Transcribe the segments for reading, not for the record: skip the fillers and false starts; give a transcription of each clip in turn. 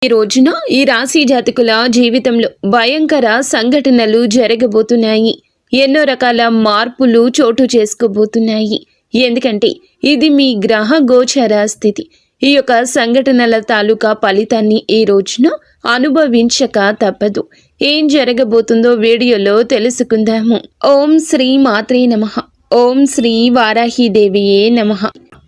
ఈ రోజున ఈ రాశి జాతకుల జీవితంలో భయంకర సంఘటనలు జరగబోతున్నాయి. ఎన్నో రకాల మార్పులు చోటు చేసుకోబోతున్నాయి. ఎందుకంటే ఇది మీ గ్రహ గోచర స్థితి. ఈ యొక్క సంఘటనల తాలూకా ఫలితాన్ని ఈ రోజున అనుభవించక తప్పదు. ఏం జరగబోతుందో వీడియోలో తెలుసుకుందాము. ఓం శ్రీ మాత్రే నమః. ఓం శ్రీ వారాహిదేవియే నమః.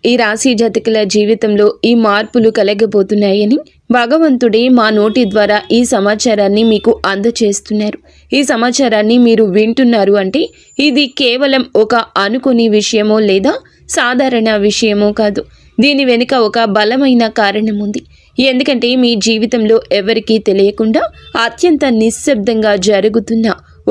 ఈ రాశి జాతకుల జీవితంలో ఈ మార్పులు కలగబోతున్నాయని భగవంతుడే మా నోటి ద్వారా ఈ సమాచారాన్ని మీకు అందచేస్తున్నారు. ఈ సమాచారాన్ని మీరు వింటున్నారు అంటే ఇది కేవలం ఒక అనుకోని విషయమో లేదా సాధారణ విషయమో కాదు. దీని వెనుక ఒక బలమైన కారణం ఉంది. ఎందుకంటే మీ జీవితంలో ఎవరికీ తెలియకుండా అత్యంత నిశ్శబ్దంగా జరుగుతున్న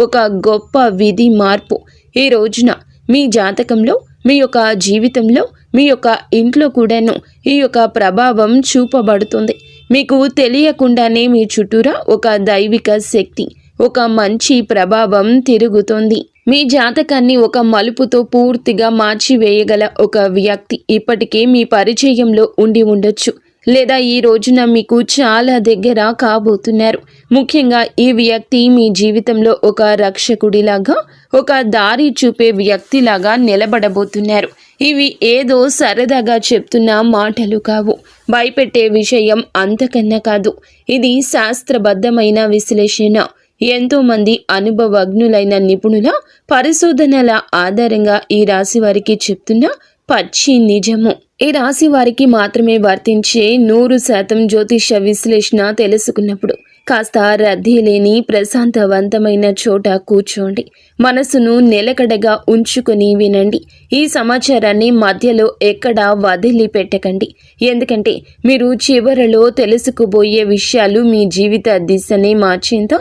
ఒక గొప్ప విధి మార్పు ఈ రోజున మీ జాతకంలో, మీ యొక్క జీవితంలో, మీ యొక్క ఇంట్లో కూడాను ఈ యొక్క ప్రభావం చూపబడుతుంది. మీకు తెలియకుండానే మీ చుట్టూరా ఒక దైవిక శక్తి, ఒక మంచి ప్రభావం తిరుగుతుంది. మీ జాతకాన్ని ఒక మలుపుతో పూర్తిగా మార్చివేయగల ఒక వ్యక్తి ఇప్పటికే మీ పరిచయంలో ఉండి ఉండొచ్చు, లేదా ఈ రోజున మీకు చాలా దగ్గర కాబోతున్నారు. ముఖ్యంగా ఈ వ్యక్తి మీ జీవితంలో ఒక రక్షకుడిలాగా, ఒక దారి చూపే వ్యక్తిలాగా నిలబడబోతున్నారు. ఇవి ఏదో సరదాగా చెప్తున్న మాటలు కావు. భయపెట్టే విషయం అంతకన్నా కాదు. ఇది శాస్త్రబద్ధమైన విశ్లేషణ. ఎంతోమంది అనుభవజ్ఞులైన నిపుణుల పరిశోధనల ఆధారంగా ఈ రాశి వారికి చెప్తున్న పచ్చి నిజము. ఈ రాశి వారికి మాత్రమే వర్తించే 100% జ్యోతిష విశ్లేషణ తెలుసుకున్నప్పుడు కాస్త రద్దీ లేని ప్రశాంతవంతమైన చోట కూర్చోండి. మనసును నిలకడగా ఉంచుకొని వినండి. ఈ సమాచారాన్ని మధ్యలో ఎక్కడా వదిలిపెట్టకండి. ఎందుకంటే మీరు చివరలో తెలుసుకుపోయే విషయాలు మీ జీవిత దిశనే మార్చేంత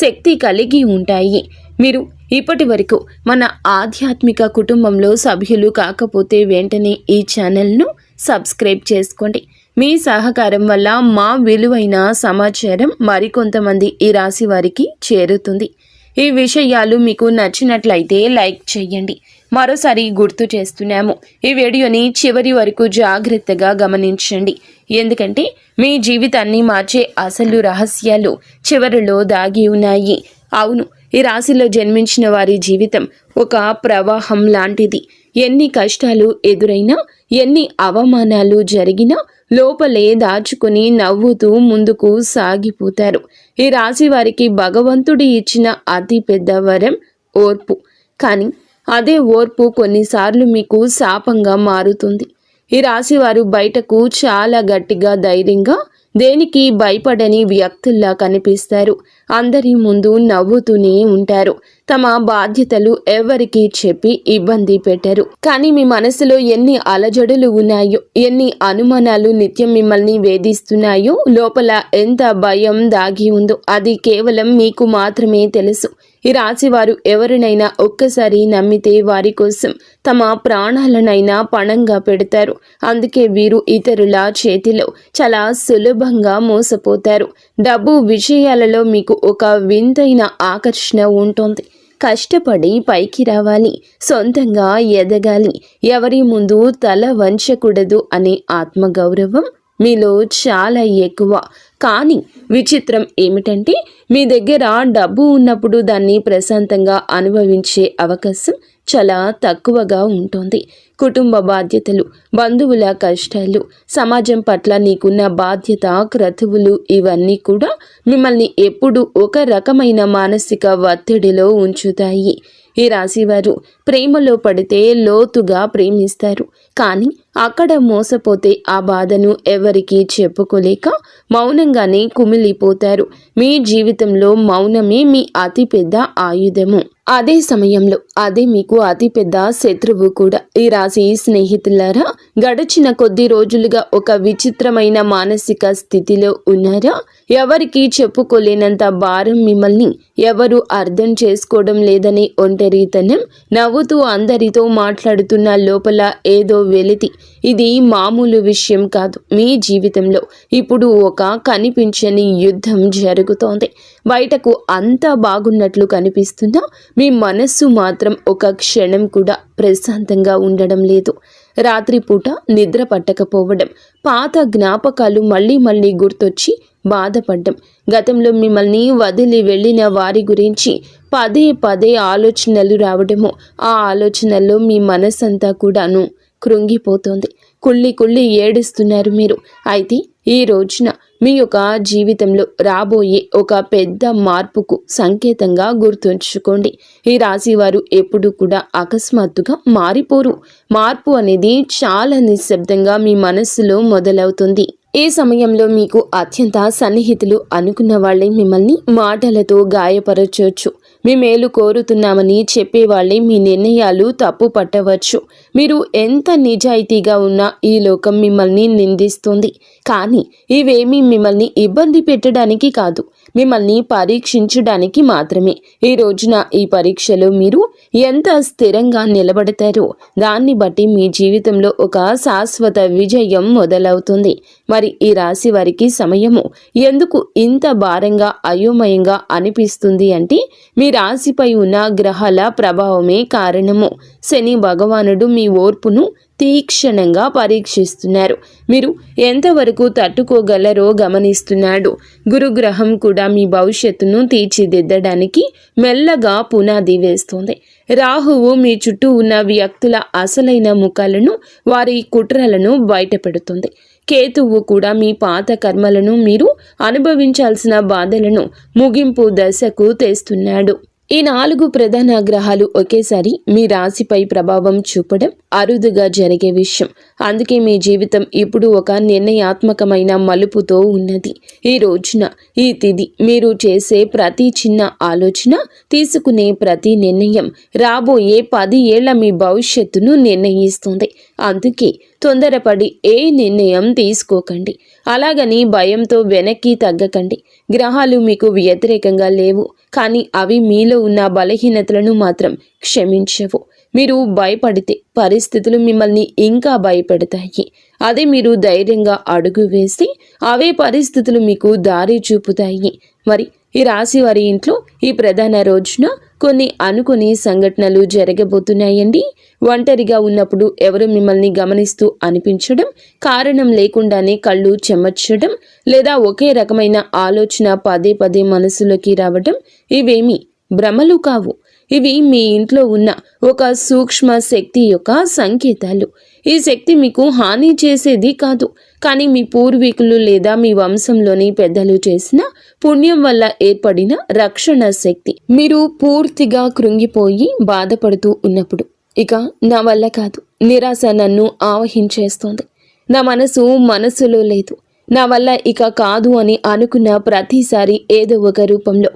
శక్తి కలిగి ఉంటాయి. మీరు ఇప్పటి వరకు మన ఆధ్యాత్మిక కుటుంబంలో సభ్యులు కాకపోతే వెంటనే ఈ ఛానల్ను సబ్స్క్రైబ్ చేసుకోండి. మీ సహకారం వల్ల మా విలువైన సమాచారం మరికొంతమంది ఈ రాశి వారికి చేరుతుంది. ఈ విషయాలు మీకు నచ్చినట్లయితే లైక్ చేయండి. మరోసారి గుర్తు చేస్తున్నాము, ఈ వీడియోని చివరి వరకు జాగ్రత్తగా గమనించండి. ఎందుకంటే మీ జీవితాన్ని మార్చే అసలు రహస్యాలు చివరిలో దాగి ఉన్నాయి. అవును, ఈ రాశిలో జన్మించిన వారి జీవితం ఒక ప్రవాహం లాంటిది. ఎన్ని కష్టాలు ఎదురైనా, ఎన్ని అవమానాలు జరిగినా లోపలే దాచుకుని నవ్వుతూ ముందుకు సాగిపోతారు. ఈ రాశి వారికి భగవంతుడి ఇచ్చిన అతి పెద్ద వరం ఓర్పు. కానీ అదే ఓర్పు కొన్నిసార్లు మీకు శాపంగా మారుతుంది. ఈ రాశి వారు బయటకు చాలా గట్టిగా, ధైర్యంగా, దేనికి భయపడని వ్యక్తుల్లా కనిపిస్తారు. అందరి ముందు నవ్వుతూనే ఉంటారు. తమ బాధ్యతలు ఎవరికి చెప్పి ఇబ్బంది పెట్టరు. కానీ మీ మనసులో ఎన్ని అలజడులు ఉన్నాయో, ఎన్ని అనుమానాలు నిత్యం మిమ్మల్ని వేధిస్తున్నాయో, లోపల ఎంత భయం దాగి ఉందో అది కేవలం మీకు మాత్రమే తెలుసు. ఈ రాశి వారు ఎవరినైనా ఒక్కసారి నమ్మితే వారి కోసం తమ ప్రాణాలనైనా పణంగా పెడతారు. అందుకే వీరు ఇతరుల చేతిలో చాలా సులభంగా మోసపోతారు. డబ్బు విషయాలలో మీకు ఒక వింతైన ఆకర్షణ ఉంటుంది. కష్టపడి పైకి రావాలి, సొంతంగా ఎదగాలి, ఎవరి ముందు తల వంచకూడదు అనే ఆత్మగౌరవం మీలో చాలా ఎక్కువ. కానీ విచిత్రం ఏమిటంటే మీ దగ్గర డబ్బు ఉన్నప్పుడు దాన్ని ప్రశాంతంగా అనుభవించే అవకాశం చాలా తక్కువగా ఉంటుంది. కుటుంబ బాధ్యతలు, బంధువుల కష్టాలు, సమాజం పట్ల నీకున్న బాధ్యత, క్రతువులు ఇవన్నీ కూడా మిమ్మల్ని ఎప్పుడూ ఒక రకమైన మానసిక ఒత్తిడిలో ఉంచుతాయి. ఈ రాశివారు ప్రేమలో పడితే లోతుగా ప్రేమిస్తారు. కానీ అక్కడ మోసపోతే ఆ బాధను ఎవరికీ చెప్పుకోలేక మౌనంగానే కుమిలిపోతారు. మీ జీవితంలో మౌనమే మీ అతిపెద్ద ఆయుధము. అదే సమయంలో అదే మీకు అతిపెద్ద శత్రువు కూడా. ఈ రాశి స్నేహితులారా, గడిచిన కొద్ది రోజులుగా ఒక విచిత్రమైన మానసిక స్థితిలో ఉన్నారా? ఎవరికి చెప్పుకోలేనంత భారం మిమ్మల్ని ఎవరు అర్థం చేసుకోవడం లేదని ఒంటరితనం, నవ్వుతూ అందరితో మాట్లాడుతున్న లోపల ఏదో వెలితి. ఇది మామూలు విషయం కాదు. మీ జీవితంలో ఇప్పుడు ఒక కనిపించని యుద్ధం జరుగుతోంది. బయటకు అంతా బాగున్నట్లు కనిపిస్తున్నా మీ మనస్సు మాత్రం ఒక క్షణం కూడా ప్రశాంతంగా ఉండడం లేదు. రాత్రిపూట నిద్ర పట్టకపోవడం, పాత జ్ఞాపకాలు మళ్ళీ మళ్ళీ గుర్తొచ్చి బాధపడ్డం, గతంలో మిమ్మల్ని వదిలి వెళ్ళిన వారి గురించి పదే పదే ఆలోచనలు రావడము, ఆ ఆలోచనల్లో మీ మనసంతా కూడాను కృంగిపోతుంది. కుళ్ళి కుళ్ళి ఏడుస్తున్నారు మీరు. అయితే ఈ రోజున మీ యొక్క జీవితంలో రాబోయే ఒక పెద్ద మార్పుకు సంకేతంగా గుర్తుంచుకోండి. ఈ రాశి వారు ఎప్పుడు కూడా అకస్మాత్తుగా మారిపోరు. మార్పు అనేది చాలా నిశ్శబ్దంగా మీ మనస్సులో మొదలవుతుంది. ఈ సమయంలో మీకు అత్యంత సన్నిహితులు అనుకున్న వాళ్ళే మిమ్మల్ని మాటలతో గాయపరచవచ్చు. మీ మేలు కోరుతున్నామని చెప్పేవాళ్లే మీ నిర్ణయాలు తప్పు పట్టవచ్చు. మీరు ఎంత నిజాయితీగా ఉన్నా ఈ లోకం మిమ్మల్ని నిందిస్తుంది. కానీ ఇవేమీ మిమ్మల్ని ఇబ్బంది పెట్టడానికి కాదు, మిమ్మల్ని పరీక్షించడానికి మాత్రమే. ఈ రోజున ఈ పరీక్షలో మీరు ఎంత స్థిరంగా నిలబడతారో దాన్ని బట్టి మీ జీవితంలో ఒక శాశ్వత విజయం మొదలవుతుంది. మరి ఈ రాశి వారికి సమయము ఎందుకు ఇంత భారంగా అయోమయంగా అనిపిస్తుంది అంటే మీ రాశిపై ఉన్న గ్రహాల ప్రభావమే కారణము. శని భగవానుడు మీ ఓర్పును తీక్షణంగా పరీక్షిస్తున్నారు. మీరు ఎంతవరకు తట్టుకోగలరో గమనిస్తున్నాడు. గురుగ్రహం కూడా మీ భవిష్యత్తును తీర్చిదిద్దడానికి మెల్లగా పునాది వేస్తుంది. రాహువు మీ చుట్టూ ఉన్న వ్యక్తుల అసలైన ముఖాలను, వారి కుట్రలను బయటపెడుతుంది. కేతువు కూడా మీ పాత కర్మలను, మీరు అనుభవించాల్సిన బాధలను ముగింపు దశకు తెస్తున్నాడు. ఈ 4 ప్రధాన గ్రహాలు ఒకేసారి మీ రాశిపై ప్రభావం చూపడం అరుదుగా జరిగే విషయం. అందుకే మీ జీవితం ఇప్పుడు ఒక నిర్ణయాత్మకమైన మలుపుతో ఉన్నది. ఈ రోజున, ఈ తిథి, మీరు చేసే ప్రతి చిన్న ఆలోచన, తీసుకునే ప్రతి నిర్ణయం రాబోయే 10 ఏళ్ల మీ భవిష్యత్తును నిర్ణయిస్తుంది. అందుకే తొందరపడి ఏ నిర్ణయం తీసుకోకండి. అలాగని భయంతో వెనక్కి తగ్గకండి. గ్రహాలు మీకు వ్యతిరేకంగా లేవు, కానీ అవి మీలో ఉన్న బలహీనతలను మాత్రం క్షమించవు. మీరు భయపడితే పరిస్థితులు మిమ్మల్ని ఇంకా భయపెడతాయి. అదే మీరు ధైర్యంగా అడుగు వేస్తే అవే పరిస్థితులు మీకు దారి చూపుతాయి. మరి ఈ రాశి వారి ఇంట్లో ఈ ప్రధాన రోజున కొన్ని అనుకోని సంఘటనలు జరగబోతున్నాయండి. ఒంటరిగా ఉన్నప్పుడు ఎవరు మిమ్మల్ని గమనిస్తూ అనిపించడం, కారణం లేకుండానే కళ్ళు చెమర్చడం, లేదా ఒకే రకమైన ఆలోచన పదే పదే మనసులోకి రావడం ఇవేమీ భ్రమలు కావు. ఇవి మీ ఇంట్లో ఉన్న ఒక సూక్ష్మ శక్తి యొక్క సంకేతాలు. ఈ శక్తి మీకు హాని చేసేది కాదు, కానీ మీ పూర్వీకులు లేదా మీ వంశంలోని పెద్దలు చేసిన పుణ్యం వల్ల ఏర్పడిన రక్షణ శక్తి. మీరు పూర్తిగా కృంగిపోయి బాధపడుతూ ఉన్నప్పుడు, ఇక నా వల్ల కాదు, నిరాశ నన్ను ఆవహించేస్తోంది, నా మనసులో లేదు, నా వల్ల ఇక కాదు అని అనుకున్న ప్రతిసారి ఏదో ఒక రూపంలో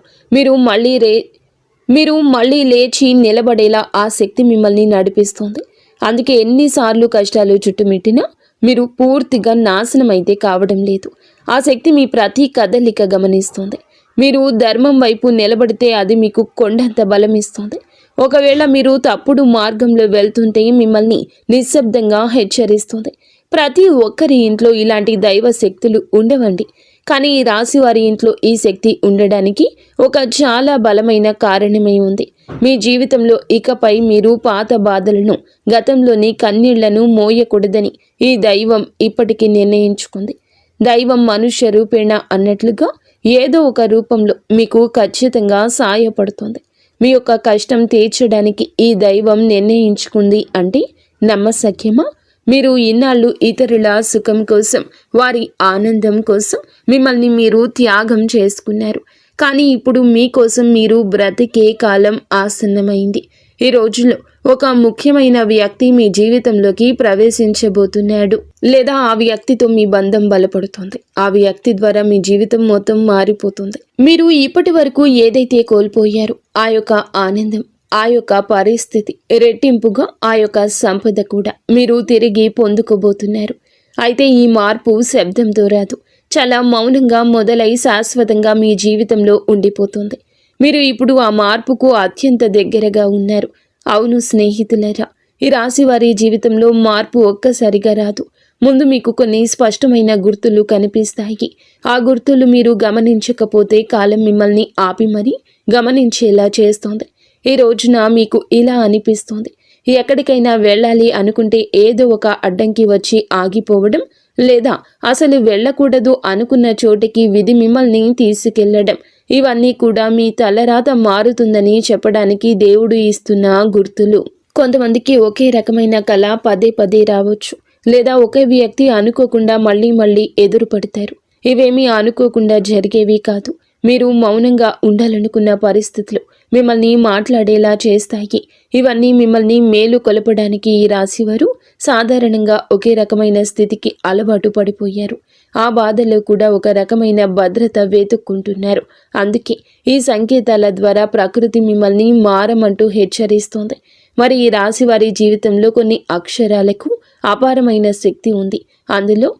మీరు మళ్ళీ లేచి నిలబడేలా ఆ శక్తి మిమ్మల్ని నడిపిస్తోంది. అందుకే ఎన్నిసార్లు కష్టాలు చుట్టుమిట్టినా మీరు పూర్తిగా నాశనం అయితే కావడం లేదు. ఆ శక్తి మీ ప్రతి కదలిక గమనిస్తుంది. మీరు ధర్మం వైపు నిలబడితే అది మీకు కొండంత బలం ఇస్తుంది. ఒకవేళ మీరు తప్పుడు మార్గంలో వెళ్తుంటే మిమ్మల్ని నిశ్శబ్దంగా హెచ్చరిస్తుంది. ప్రతి ఒక్కరి ఇంట్లో ఇలాంటి దైవ శక్తులు ఉండవండి, కానీ ఈ రాశి వారి ఇంట్లో ఈ శక్తి ఉండడానికి ఒక చాలా బలమైన కారణమే ఉంది. మీ జీవితంలో ఇకపై మీరు పాత బాధలను, గతంలోని కన్నీళ్లను మోయకూడదని ఈ దైవం ఇప్పటికీ నిర్ణయించుకుంది. దైవం మనుష్య రూపేణ అన్నట్లుగా ఏదో ఒక రూపంలో మీకు ఖచ్చితంగా సాయపడుతుంది. మీ యొక్క కష్టం తీర్చడానికి ఈ దైవం నిర్ణయించుకుంది అంటే నమ్మశక్యమా? మీరు ఇన్నాళ్ళు ఇతరుల సుఖం కోసం, వారి ఆనందం కోసం మిమ్మల్ని మీరు త్యాగం చేసుకున్నారు. కానీ ఇప్పుడు మీకోసం మీరు బ్రతికే కాలం ఆసన్నమైంది. ఈ రోజుల్లో ఒక ముఖ్యమైన వ్యక్తి మీ జీవితంలోకి ప్రవేశించబోతున్నాడు, లేదా ఆ వ్యక్తితో మీ బంధం బలపడుతుంది. ఆ వ్యక్తి ద్వారా మీ జీవితం మొత్తం మారిపోతుంది. మీరు ఇప్పటి వరకు ఏదైతే కోల్పోయారో ఆ యొక్క ఆనందం, ఆ యొక్క పరిస్థితి, రెట్టింపుగా ఆ యొక్క సంపద కూడా మీరు తిరిగి పొందుకోబోతున్నారు. అయితే ఈ మార్పు శబ్దంతో రాదు, చాలా మౌనంగా మొదలై శాశ్వతంగా మీ జీవితంలో ఉండిపోతుంది. మీరు ఇప్పుడు ఆ మార్పుకు అత్యంత దగ్గరగా ఉన్నారు. అవును స్నేహితులరా, ఈ రాశి వారి జీవితంలో మార్పు ఒక్కసారిగా రాదు. ముందు మీకు కొన్ని స్పష్టమైన గుర్తులు కనిపిస్తాయి. ఆ గుర్తులు మీరు గమనించకపోతే కాలం మిమ్మల్ని ఆపి మరీ గమనించేలా చేస్తోంది. ఈ రోజున మీకు ఇలా అనిపిస్తోంది, ఎక్కడికైనా వెళ్ళాలి అనుకుంటే ఏదో ఒక అడ్డంకి వచ్చి ఆగిపోవడం, లేదా అసలు వెళ్ళకూడదు అనుకున్న చోటికి విధి మిమ్మల్ని తీసుకెళ్లడం, ఇవన్నీ కూడా మీ తలరాత మారుతుందని చెప్పడానికి దేవుడు ఇస్తున్న గుర్తులు. కొంతమందికి ఒకే రకమైన కళ పదే పదే రావచ్చు, లేదా ఒకే వ్యక్తి అనుకోకుండా మళ్ళీ మళ్ళీ ఎదురుపడతారు. ఇవేమీ అనుకోకుండా జరిగేవి కాదు. మీరు మౌనంగా ఉండాలనుకున్న పరిస్థితులు మిమ్మల్ని మాట్లాడేలా చేస్తాయి. ఇవన్నీ మిమ్మల్ని మేలు కొలపడానికి ఈ రాశివారు సాధారణంగా ఒకే రకమైన స్థితికి అలవాటు పడిపోయారు. ఆ బాధలో కూడా ఒక రకమైన భద్రత వెతుక్కుంటున్నారు. అందుకే ఈ సంకేతాల ద్వారా ప్రకృతి మిమ్మల్ని మారమంటూ హెచ్చరిస్తోంది. మరి ఈ రాశి వారి జీవితంలో కొన్ని అక్షరాలకు అపారమైన శక్తి ఉంది. అందులో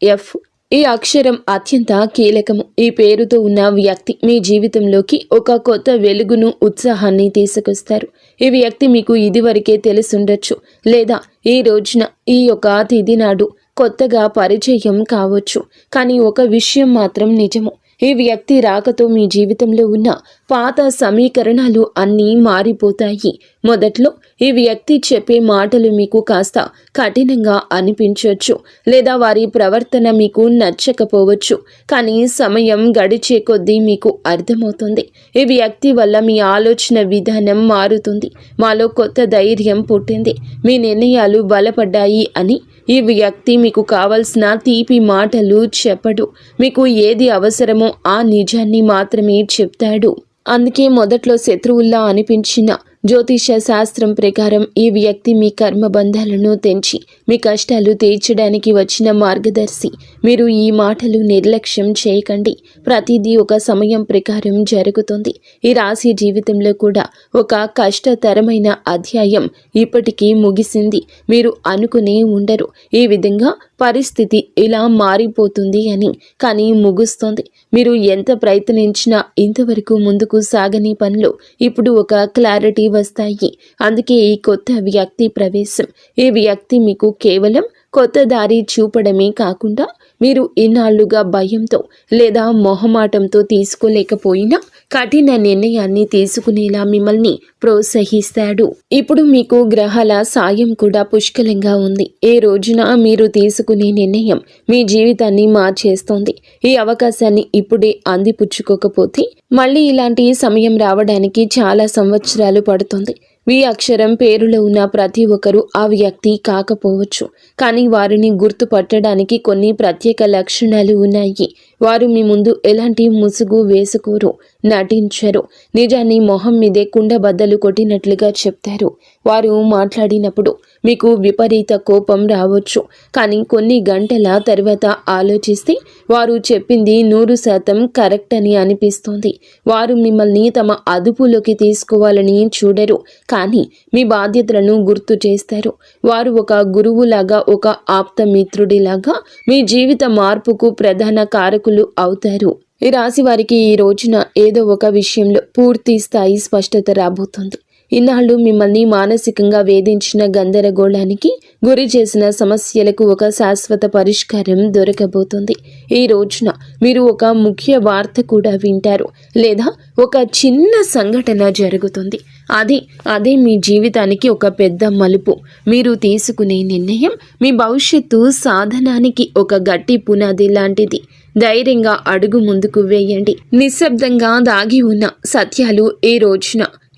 ఎఫ్ ఈ అక్షరం అత్యంత కీలకము. ఈ పేరుతో ఉన్న వ్యక్తి మీ జీవితంలోకి ఒక కొత్త వెలుగును, ఉత్సాహాన్ని తీసుకొస్తారు. ఈ వ్యక్తి మీకు ఇదివరకే తెలుసుండొచ్చు, లేదా ఈ రోజున ఈ యొక్క తిథి నాడు కొత్తగా పరిచయం కావచ్చు. కానీ ఒక విషయం మాత్రం నిజము. ఈ వ్యక్తి రాకతో మీ జీవితంలో ఉన్న పాత సమీకరణాలు అన్నీ మారిపోతాయి. మొదట్లో ఈ వ్యక్తి చెప్పే మాటలు మీకు కాస్త కఠినంగా అనిపించవచ్చు, లేదా వారి ప్రవర్తన మీకు నచ్చకపోవచ్చు. కానీ సమయం గడిచే కొద్దీ మీకు అర్థమవుతుంది, ఈ వ్యక్తి వల్ల మీ ఆలోచన విధానం మారుతుంది, మాలో కొత్త ధైర్యం పుట్టింది, మీ నిర్ణయాలు బలపడ్డాయి అని. ఈ వ్యక్తి మీకు కావలసిన తీపి మాటలు చెప్పడు, మీకు ఏది అవసరమో ఆ నిజాన్ని మాత్రమే చెప్తాడు. అందుకే మొదట్లో శత్రువుల్లా అనిపించిన జ్యోతిష శాస్త్రం ప్రకారం ఈ వ్యక్తి మీ కర్మబంధాలను తెంచి మీ కష్టాలు తీర్చడానికి వచ్చిన మార్గదర్శి. మీరు ఈ మాటలు నిర్లక్ష్యం చేయకండి. ప్రతిదీ ఒక సమయం ప్రకారం జరుగుతుంది. ఈ రాశి జీవితంలో కూడా ఒక కష్టతరమైన అధ్యాయం ఇప్పటికీ ముగిసింది. మీరు అనుకునే ఉండరు ఈ విధంగా పరిస్థితి ఇలా మారిపోతుంది అని, కానీ ముగుస్తోంది. మీరు ఎంత ప్రయత్నించినా ఇంతవరకు ముందుకు సాగని పనులు ఇప్పుడు ఒక క్లారిటీ వస్తాయి. అందుకే ఈ కొత్త వ్యక్తి ప్రవేశం. ఈ వ్యక్తి మీకు కేవలం కొత్త దారి చూపడమే కాకుండా మీరు ఇన్నాళ్లుగా భయంతో లేదా మొహమాటంతో తీసుకోలేకపోయినా కఠిన నిర్ణయాన్ని తీసుకునేలా మిమ్మల్ని ప్రోత్సహిస్తాడు. ఇప్పుడు మీకు గ్రహాల సాయం కూడా పుష్కలంగా ఉంది. ఏ రోజున మీరు తీసుకునే నిర్ణయం మీ జీవితాన్ని మార్చేస్తోంది. ఈ అవకాశాన్ని ఇప్పుడే అందిపుచ్చుకోకపోతే మళ్ళీ ఇలాంటి సమయం రావడానికి చాలా సంవత్సరాలు పడుతుంది. వి అక్షరం పేరులో ఉన్న ప్రతి ఒక్కరూ ఆ వ్యక్తి కాకపోవచ్చు, కానీ వారిని గుర్తుపట్టడానికి కొన్ని ప్రత్యేక లక్షణాలు ఉన్నాయి. వారు మీ ముందు ఎలాంటి ముసుగు వేసుకోరు, నటించరు. నిజాన్ని మొహం మీదే కుండబద్దలు కొట్టినట్లుగా చెప్తారు. వారు మాట్లాడినప్పుడు మీకు విపరీత కోపం రావచ్చు, కానీ కొన్ని గంటల తర్వాత ఆలోచిస్తే వారు చెప్పింది 100% కరెక్ట్ అని అనిపిస్తుంది. వారు మిమ్మల్ని తమ అదుపులోకి తీసుకోవాలని చూడరు, కానీ మీ బాధ్యతలను గుర్తు చేస్తారు. వారు ఒక గురువులాగా, ఒక ఆప్త మిత్రుడిలాగా మీ జీవిత మార్పుకు ప్రధాన కారకులు అవుతారు. ఈ రాశి వారికి ఈ రోజున ఏదో ఒక విషయంలో పూర్తి స్థాయి స్పష్టత రాబోతుంది. ఇన్నాళ్ళు మిమ్మల్ని మానసికంగా వేధించిన గందరగోళానికి గురి చేసిన సమస్యలకు ఒక శాశ్వత పరిష్కారం దొరకబోతుంది. ఈ రోజున మీరు ఒక ముఖ్య వార్త కూడా వింటారు, లేదా ఒక చిన్న సంఘటన జరుగుతుంది. అదే మీ జీవితానికి ఒక పెద్ద మలుపు. మీరు తీసుకునే నిర్ణయం మీ భవిష్యత్తు సాధనానికి ఒక గట్టి పునాది లాంటిది. ధైర్యంగా అడుగు ముందుకు వేయండి. నిశ్శబ్దంగా దాగి ఉన్న సత్యాలు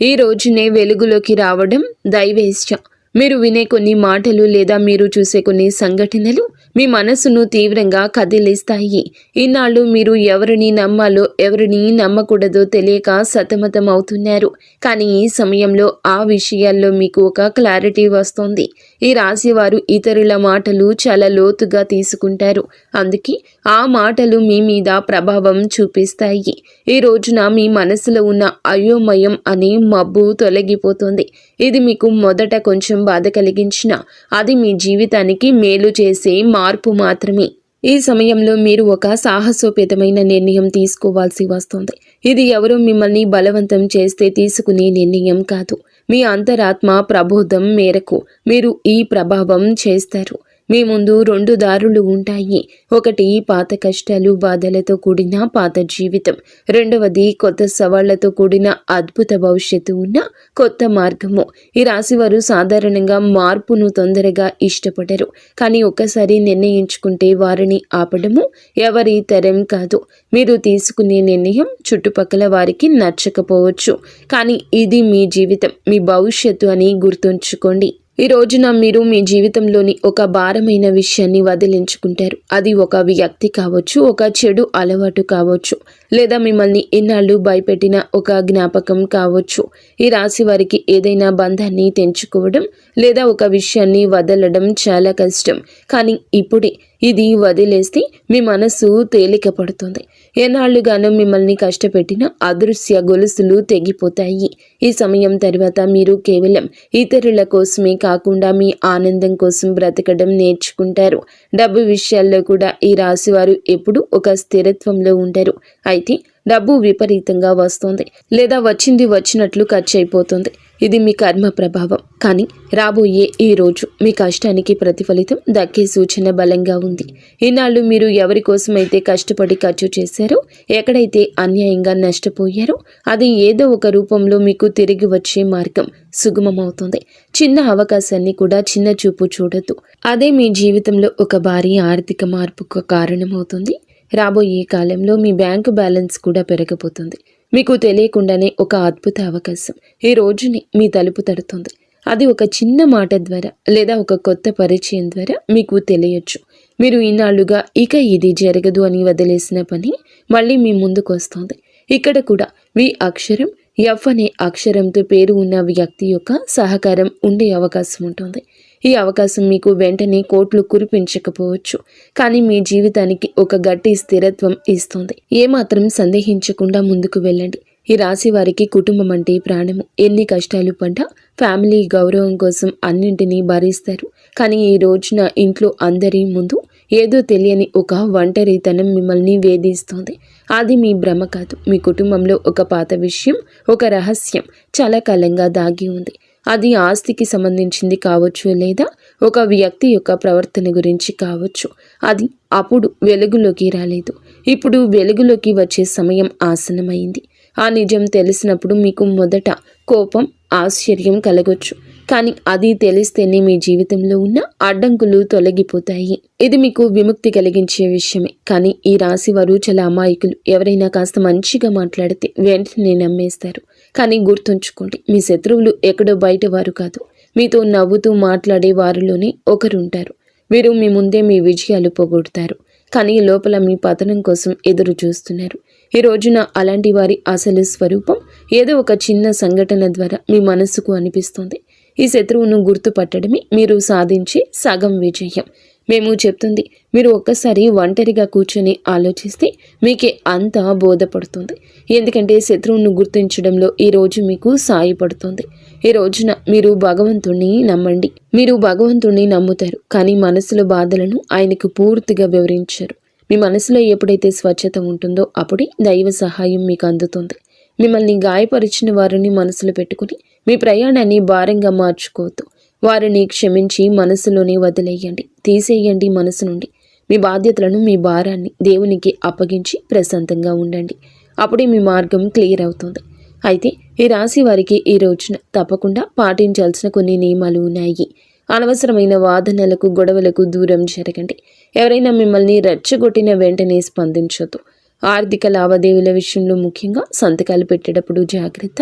ఈ రోజునే వెలుగులోకి రావడం దైవేచ్ఛ. మీరు వినే కొన్ని మాటలు లేదా మీరు చూసే కొన్ని సంఘటనలు మీ మనసును తీవ్రంగా కదిలిస్తాయి. ఇన్నాళ్ళు మీరు ఎవరిని నమ్మాలో ఎవరిని నమ్మకూడదో తెలియక సతమతం అవుతున్నారు. కానీ ఈ సమయంలో ఆ విషయాల్లో మీకు ఒక క్లారిటీ వస్తుంది. ఈ రాశి వారు ఇతరుల మాటలు చాలా లోతుగా తీసుకుంటారు. అందుకే ఆ మాటలు మీ మీద ప్రభావం చూపిస్తాయి. ఈ రోజున మీ మనసులో ఉన్న అయోమయం అనే మబ్బు తొలగిపోతుంది. ఇది మీకు మొదట కొంచెం బాధ కలిగించినా అది మీ జీవితానికి మేలు చేసే మార్పు మాత్రమే. ఈ సమయంలో మీరు ఒక సాహసోపేతమైన నిర్ణయం తీసుకోవాల్సి వస్తుంది. ఇది ఎవరో మిమ్మల్ని బలవంతం చేస్తే తీసుకునే నిర్ణయం కాదు. మీ అంతరాత్మ ప్రబోధం మేరకు మీరు ఈ ప్రభావం చేస్తారు. మీ ముందు 2 దారులు ఉంటాయి. ఒకటి పాత కష్టాలు బాధలతో కూడిన పాత జీవితం, రెండవది కొత్త సవాళ్లతో కూడిన అద్భుత భవిష్యత్తు ఉన్న కొత్త మార్గము. ఈ రాశివారు సాధారణంగా మార్పును తొందరగా ఇష్టపడరు, కానీ ఒక్కసారి నిర్ణయించుకుంటే వారిని ఆపడము ఎవరి తరం కాదు. మీరు తీసుకునే నిర్ణయం చుట్టుపక్కల వారికి నచ్చకపోవచ్చు, కానీ ఇది మీ జీవితం, మీ భవిష్యత్తు అని గుర్తుంచుకోండి. ఈ రోజున మీరు మీ జీవితంలోని ఒక భారమైన విషయాన్ని వదిలించుకుంటారు. అది ఒక వ్యక్తి కావచ్చు, ఒక చెడు అలవాటు కావచ్చు, లేదా మిమ్మల్ని ఇన్నాళ్ళు భయపెట్టిన ఒక జ్ఞాపకం కావచ్చు. ఈ రాశి వారికి ఏదైనా బంధాన్ని తెంచుకోవడం లేదా ఒక విషయాన్ని వదలడం చాలా కష్టం, కానీ ఇప్పుడే ఇది వదిలేస్తే మీ మనసు తేలిక పడుతుంది. ఎన్నాళ్లుగానో మిమ్మల్ని కష్టపెట్టిన అదృశ్య గొలుసులు తెగిపోతాయి. ఈ సమయం తర్వాత మీరు కేవలం ఇతరుల కోసమే కాకుండా మీ ఆనందం కోసం బ్రతకడం నేర్చుకుంటారు. డబ్బు విషయాల్లో కూడా ఈ రాశివారు ఎప్పుడూ ఒక స్థిరత్వంలో ఉంటారు. అయితే డబ్బు విపరీతంగా వస్తుంది, లేదా వచ్చింది వచ్చినట్లు ఖర్చు అయిపోతుంది. ఇది మీ కర్మ ప్రభావం. కానీ రాబోయే ఈ రోజు మీ కష్టానికి ప్రతిఫలితం దక్కే సూచన బలంగా ఉంది. ఈనాళ్ళు మీరు ఎవరి కోసమైతే కష్టపడి ఖర్చు చేశారో, ఎక్కడైతే అన్యాయంగా నష్టపోయారో, అది ఏదో ఒక రూపంలో మీకు తిరిగి వచ్చే మార్గం సుగమమవుతుంది. చిన్న అవకాశాన్ని కూడా చిన్న చూపు చూడొద్దు. అదే మీ జీవితంలో ఒక భారీ ఆర్థిక మార్పుకు కారణమవుతుంది. రాబోయే కాలంలో మీ బ్యాంకు బ్యాలెన్స్ కూడా పెరగబోతుంది. మీకు తెలియకుండానే ఒక అద్భుత అవకాశం ఈ రోజుని మీ తలుపు తడుతుంది. అది ఒక చిన్న మాట ద్వారా లేదా ఒక కొత్త పరిచయం ద్వారా మీకు తెలియచ్చు. మీరు ఇన్నాళ్లుగా ఇక ఇది జరగదు అని వదిలేసిన పని మళ్ళీ మీ ముందుకు వస్తుంది. ఇక్కడ కూడా వి అక్షరం, ఎఫ్ అనే అక్షరంతో పేరు ఉన్న వ్యక్తి యొక్క సహకారం ఉండే అవకాశం ఉంటుంది. ఈ అవకాశం మీకు వెంటనే కోట్లు కురిపించకపోవచ్చు, కానీ మీ జీవితానికి ఒక గట్టి స్థిరత్వం ఇస్తుంది. ఏమాత్రం సందేహించకుండా ముందుకు వెళ్ళండి. ఈ రాశి వారికి కుటుంబం అంటే ప్రాణము. ఎన్ని కష్టాలు పడ్డా ఫ్యామిలీ గౌరవం కోసం అన్నింటినీ భరిస్తారు. కానీ ఈ రోజున ఇంట్లో అందరి ముందు ఏదో తెలియని ఒక ఒంటరితనం మిమ్మల్ని వేధిస్తుంది. అది మీ భ్రమ కాదు. మీ కుటుంబంలో ఒక పాత విషయం, ఒక రహస్యం చాలా కాలంగా దాగి ఉంది. అది ఆస్తికి సంబంధించింది కావచ్చు, లేదా ఒక వ్యక్తి యొక్క ప్రవర్తన గురించి కావచ్చు. అది అప్పుడు వెలుగులోకి రాలేదు. ఇప్పుడు వెలుగులోకి వచ్చే సమయం ఆసన్నమైంది. ఆ నిజం తెలిసినప్పుడు మీకు మొదట కోపం, ఆశ్చర్యం కలగొచ్చు, కానీ అది తెలిస్తేనే మీ జీవితంలో ఉన్న అడ్డంకులు తొలగిపోతాయి. ఇది మీకు విముక్తి కలిగించే విషయమే. కానీ ఈ రాశి వారు చాలా అమాయకులు. ఎవరైనా కాస్త మంచిగా మాట్లాడితే వెంటనే నమ్మేస్తారు. కానీ గుర్తుంచుకోండి, మీ శత్రువులు ఎక్కడో బయట వారు కాదు, మీతో నవ్వుతూ మాట్లాడే వారిలోనే ఒకరుంటారు. వీరు మీ ముందే మీ విజయాలు పోగొడతారు, కానీ లోపల మీ పతనం కోసం ఎదురు చూస్తున్నారు. ఈ రోజున అలాంటి వారి అసలు స్వరూపం ఏదో ఒక చిన్న సంఘటన ద్వారా మీ మనసుకు అనిపిస్తుంది. ఈ శత్రువును గుర్తుపట్టడమే మీరు సాధించే సగం విజయం. మేము చెప్తుంది మీరు ఒక్కసారి ఒంటరిగా కూర్చొని ఆలోచిస్తే మీకే అంతా బోధపడుతుంది. ఎందుకంటే శత్రువును గుర్తించడంలో ఈ రోజు మీకు సాయపడుతుంది. ఈ రోజున మీరు భగవంతుణ్ణి నమ్మండి. మీరు భగవంతుణ్ణి నమ్ముతారు, కానీ మనసులో బాధలను ఆయనకు పూర్తిగా వివరించారు. మీ మనసులో ఎప్పుడైతే స్వచ్ఛత ఉంటుందో అప్పుడే దైవ సహాయం మీకు అందుతుంది. మిమ్మల్ని గాయపరిచిన వారిని మనసులో పెట్టుకుని మీ ప్రయాణాన్ని భారంగా మార్చుకోవద్దు. వారిని క్షమించి మనసులోనే వదిలేయండి, తీసేయండి మనసు నుండి. మీ బాధ్యతలను, మీ భారాన్ని దేవునికి అప్పగించి ప్రశాంతంగా ఉండండి. అప్పుడే మీ మార్గం క్లియర్ అవుతుంది. అయితే ఈ రాశి వారికి ఈ రోజున తప్పకుండా పాటించాల్సిన కొన్ని నియమాలు ఉన్నాయి. అనవసరమైన వాదనలకు, గొడవలకు దూరం జరగండి. ఎవరైనా మిమ్మల్ని రెచ్చగొట్టిన వెంటనే స్పందించొద్దు. ఆర్థిక లావాదేవీల విషయంలో ముఖ్యంగా సంతకాలు పెట్టేటప్పుడు జాగ్రత్త.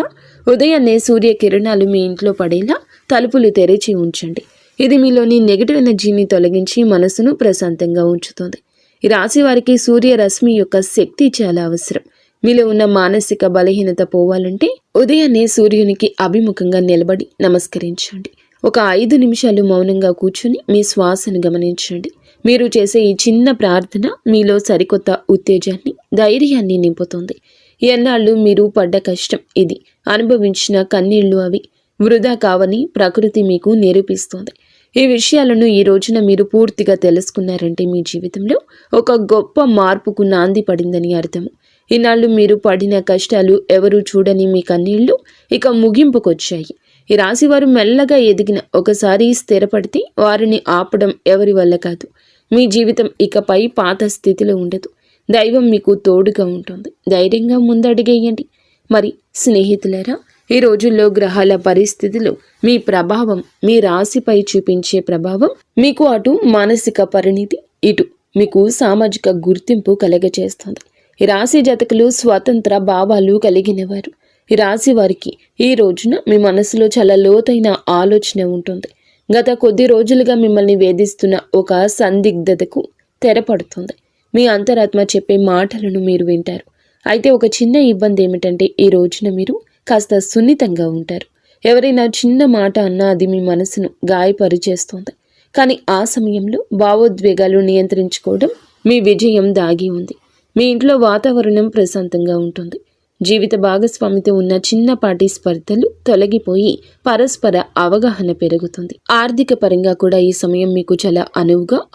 ఉదయాన్నే సూర్యకిరణాలు మీ ఇంట్లో పడేలా తలుపులు తెరిచి ఉంచండి. ఇది మీలోని నెగిటివ్ ఎనర్జీని తొలగించి మనసును ప్రశాంతంగా ఉంచుతుంది. ఈ రాశి వారికి సూర్యరశ్మి యొక్క శక్తి చాలా అవసరం. మీలో ఉన్న మానసిక బలహీనత పోవాలంటే ఉదయాన్నే సూర్యునికి అభిముఖంగా నిలబడి నమస్కరించండి. ఒక 5 నిమిషాలు మౌనంగా కూర్చుని మీ శ్వాసను గమనించండి. మీరు చేసే ఈ చిన్న ప్రార్థన మీలో సరికొత్త ఉత్తేజాన్ని, ధైర్యాన్ని నింపుతుంది. ఎన్నాళ్ళు మీరు పడ్డ కష్టం ఇది, అనుభవించిన కన్నీళ్లు అవి వృధా కావని ప్రకృతి మీకు నిరూపిస్తుంది. ఈ విషయాలను ఈ రోజున మీరు పూర్తిగా తెలుసుకున్నారంటే మీ జీవితంలో ఒక గొప్ప మార్పుకు నాంది పడిందని అర్థము. ఈనాళ్ళు మీరు పడిన కష్టాలు, ఎవరు చూడని మీ కన్నీళ్లు ఇక ముగింపుకొచ్చాయి. ఈ రాశివారు మెల్లగా ఎదిగిన ఒకసారి స్థిరపడితే వారిని ఆపడం ఎవరి వల్ల కాదు. మీ జీవితం ఇకపై పాత స్థితిలో ఉండదు. దైవం మీకు తోడుగా ఉంటుంది. ధైర్యంగా ముందడిగేయండి. మరి స్నేహితులారా, ఈ రోజుల్లో గ్రహాల పరిస్థితులు మీ ప్రభావం, మీ రాశిపై చూపించే ప్రభావం మీకు అటు మానసిక పరిణితి, ఇటు మీకు సామాజిక గుర్తింపు కలగజేస్తుంది. ఈ రాశి జాతకులు స్వతంత్ర భావాలు కలిగినవారు. ఈ రాశి వారికి ఈ రోజున మీ మనసులో చాలా లోతైన ఆలోచన ఉంటుంది. గత కొద్ది రోజులుగా మిమ్మల్ని వేధిస్తున్న ఒక సందిగ్ధతకు తెరపడుతుంది. మీ అంతరాత్మ చెప్పే మాటలను మీరు వింటారు. అయితే ఒక చిన్న ఇబ్బంది ఏమిటంటే, ఈ రోజున మీరు కాస్త సున్నితంగా ఉంటారు. ఎవరైనా చిన్న మాట అన్నా అది మీ మనసును గాయపరిచేస్తుంది. కానీ ఆ సమయంలో భావోద్వేగాలు నియంత్రించుకోవడం మీ విజయం దాగి ఉంది. మీ ఇంట్లో వాతావరణం ప్రశాంతంగా ఉంటుంది. జీవిత భాగస్వామితో ఉన్న చిన్నపాటి స్పర్ధలు తొలగిపోయి పరస్పర అవగాహన పెరుగుతుంది. ఆర్థిక పరంగా కూడా ఈ సమయం మీకు చాలా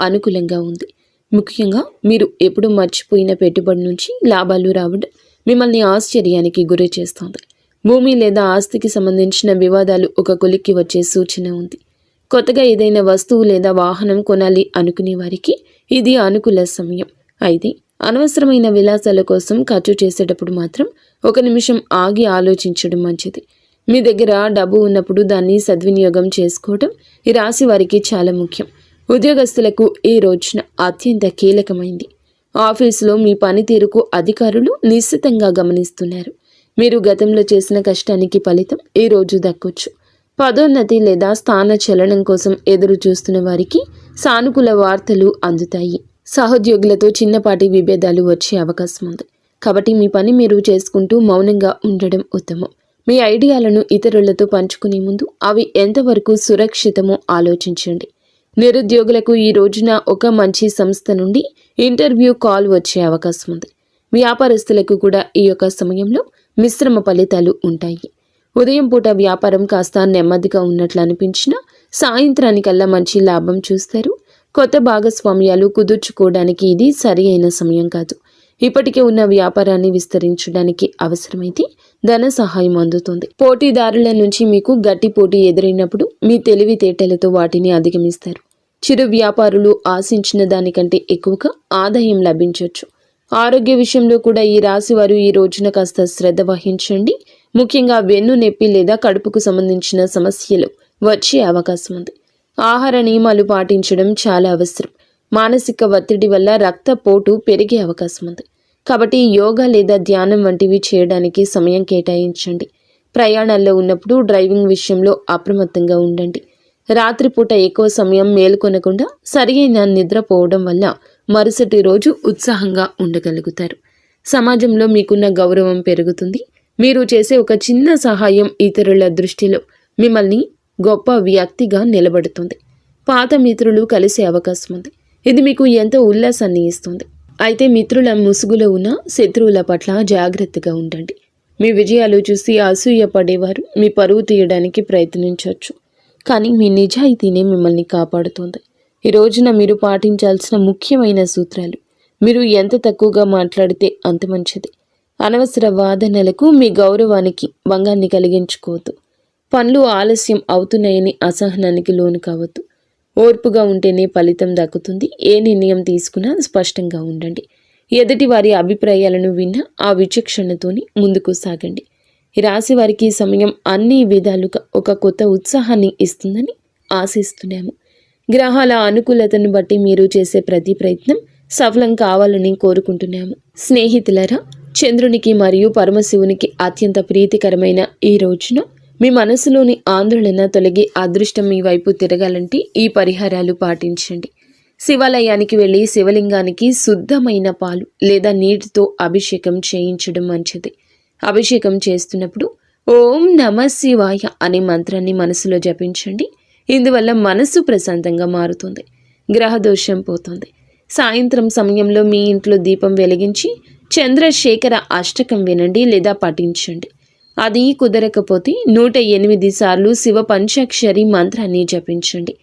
అనుకూలంగా ఉంది. ముఖ్యంగా మీరు ఎప్పుడు మర్చిపోయిన పెట్టుబడి నుంచి లాభాలు రావడం మిమ్మల్ని ఆశ్చర్యానికి గురి చేస్తుంది. భూమి లేదా ఆస్తికి సంబంధించిన వివాదాలు ఒక కొలిక్కి వచ్చే సూచన ఉంది. కొత్తగా ఏదైనా వస్తువు లేదా వాహనం కొనాలి అనుకునే వారికి ఇది అనుకూల సమయం. అయితే అనవసరమైన విలాసాల కోసం ఖర్చు చేసేటప్పుడు మాత్రం ఒక నిమిషం ఆగి ఆలోచించడం మంచిది. మీ దగ్గర డబ్బు ఉన్నప్పుడు దాన్ని సద్వినియోగం చేసుకోవడం ఈ రాశి వారికి చాలా ముఖ్యం. ఉద్యోగస్తులకు ఈ రోజున అత్యంత కీలకమైంది. ఆఫీసులో మీ పనితీరుకు అధికారులు నిశ్చితంగా గమనిస్తున్నారు. మీరు గతంలో చేసిన కష్టానికి ఫలితం ఈ రోజు దక్కొచ్చు. పదోన్నతి లేదా స్థాన చలనం కోసం ఎదురు చూస్తున్న వారికి సానుకూల వార్తలు అందుతాయి. సహోద్యోగులతో చిన్నపాటి విభేదాలు వచ్చే అవకాశం ఉంది. కాబట్టి మీ పని మీరు చేసుకుంటూ మౌనంగా ఉండడం ఉత్తమం. మీ ఐడియాలను ఇతరులతో పంచుకునే ముందు అవి ఎంతవరకు సురక్షితమో ఆలోచించండి. నిరుద్యోగులకు ఈ రోజున ఒక మంచి సంస్థ నుండి ఇంటర్వ్యూ కాల్ వచ్చే అవకాశం ఉంది. వ్యాపారస్తులకు కూడా ఈ యొక్క సమయంలో మిశ్రమ ఫలితాలు ఉంటాయి. ఉదయం పూట వ్యాపారం కాస్త నెమ్మదిగా ఉన్నట్లు అనిపించినా సాయంత్రానికల్లా మంచి లాభం చూస్తారు. కొత్త భాగస్వామ్యాలు కుదుర్చుకోవడానికి ఇది సరి అయిన సమయం కాదు. ఇప్పటికే ఉన్న వ్యాపారాన్ని విస్తరించడానికి అవసరమైతే ధన సహాయం అందుతుంది. పోటీదారుల నుంచి మీకు గట్టి పోటీ ఎదురైనప్పుడు మీ తెలివితేటలతో వాటిని అధిగమిస్తారు. చిరు వ్యాపారులు ఆశించిన దానికంటే ఎక్కువగా ఆదాయం లభించవచ్చు. ఆరోగ్య విషయంలో కూడా ఈ రాశి వారు ఈ రోజున కాస్త శ్రద్ధ వహించండి. ముఖ్యంగా వెన్ను నొప్పి లేదా కడుపుకు సంబంధించిన సమస్యలు వచ్చే అవకాశం ఉంది. ఆహార నియమాలు పాటించడం చాలా అవసరం. మానసిక ఒత్తిడి వల్ల రక్తపోటు పెరిగే అవకాశం ఉంది. కాబట్టి యోగా లేదా ధ్యానం వంటివి చేయడానికి సమయం కేటాయించండి. ప్రయాణాల్లో ఉన్నప్పుడు డ్రైవింగ్ విషయంలో అప్రమత్తంగా ఉండండి. రాత్రిపూట ఎక్కువ సమయం మేల్కొనకుండా సరియైన నిద్రపోవడం వల్ల మరుసటి రోజు ఉత్సాహంగా ఉండగలుగుతారు. సమాజంలో మీకున్న గౌరవం పెరుగుతుంది. మీరు చేసే ఒక చిన్న సహాయం ఇతరుల దృష్టిలో మిమ్మల్ని గొప్ప వ్యక్తిగా నిలబడుతుంది. పాత మిత్రులు కలిసే అవకాశం ఉంది. ఇది మీకు ఎంతో ఉల్లాసాన్ని ఇస్తుంది. అయితే మిత్రుల ముసుగులో ఉన్న శత్రువుల పట్ల జాగ్రత్తగా ఉండండి. మీ విజయాలు చూసి అసూయ పడేవారు మీ పరువు తీయడానికి ప్రయత్నించవచ్చు. కానీ మీ నిజాయితీనే మిమ్మల్ని కాపాడుతుంది. ఈ రోజున మీరు పాటించాల్సిన ముఖ్యమైన సూత్రాలు: మీరు ఎంత తక్కువగా మాట్లాడితే అంత మంచిది. అనవసర వాదనలకు మీ గౌరవానికి భంగాన్ని కలిగించుకోవద్దు. పనులు ఆలస్యం అవుతున్నాయని అసహనానికి లోను కావద్దు. ఓర్పుగా ఉంటేనే ఫలితం దక్కుతుంది. ఏ నిర్ణయం తీసుకున్నా స్పష్టంగా ఉండండి. ఎదుటి వారి అభిప్రాయాలను విన్న ఆ విచక్షణతోని ముందుకు సాగండి. ఈ రాశి వారికి సమయం అన్ని విధాలుగా ఒక కొత్త ఉత్సాహాన్ని ఇస్తుందని ఆశిస్తున్నాము. గ్రహాల అనుకూలతను బట్టి మీరు చేసే ప్రతి ప్రయత్నం సఫలం కావాలని కోరుకుంటున్నాము. స్నేహితులారా, చంద్రునికి మరియు పరమశివునికి అత్యంత ప్రీతికరమైన ఈ రోజున మీ మనసులోని ఆందోళన తొలగి అదృష్టం మీ వైపు తిరగాలంటే ఈ పరిహారాలు పాటించండి. శివాలయానికి వెళ్ళి శివలింగానికి శుద్ధమైన పాలు లేదా నీటితో అభిషేకం చేయించడం మంచిది. అభిషేకం చేస్తున్నప్పుడు ఓం నమః శివాయ అనే మంత్రాన్ని మనసులో జపించండి. ఇందువల్ల మనసు ప్రశాంతంగా మారుతుంది. గ్రహదోషం పోతుంది. సాయంత్రం సమయంలో మీ ఇంట్లో దీపం వెలిగించి చంద్రశేఖర అష్టకం వినండి లేదా పఠించండి. అది కుదరకపోతే 108 సార్లు శివ పంచాక్షరి మంత్రాన్ని జపించండి.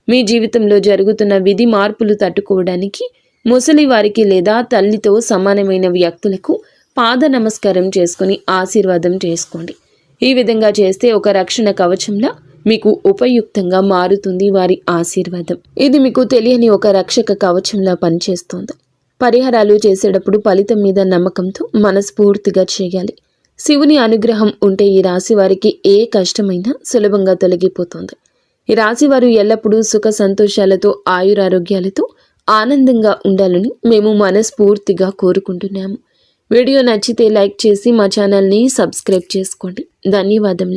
మీ జీవితంలో జరుగుతున్న విధి మార్పులు తట్టుకోవడానికి ముసలి వారికి లేదా తల్లితో సమానమైన వ్యక్తులకు పాద నమస్కారం చేసుకుని ఆశీర్వాదం చేసుకోండి. ఈ విధంగా చేస్తే ఒక రక్షణ కవచంలా మీకు ఉపయుక్తంగా మారుతుంది వారి ఆశీర్వాదం. ఇది మీకు తెలియని ఒక రక్షక కవచంలా పనిచేస్తుంది. పరిహారాలు చేసేటప్పుడు ఫలితం మీద నమ్మకంతో మనస్ఫూర్తిగా చేయాలి. శివుని అనుగ్రహం ఉంటే ఈ రాశి వారికి ఏ కష్టమైనా సులభంగా తొలగిపోతుంది. ఈ రాశి వారు ఎల్లప్పుడూ సుఖ సంతోషాలతో ఆయురారోగ్యాలతో ఆనందంగా ఉండాలని మేము మనస్ఫూర్తిగా కోరుకుంటున్నాము. వీడియో నచ్చితే లైక్ చేసి మా ఛానల్ని సబ్స్క్రైబ్ చేసుకోండి. ధన్యవాదములు.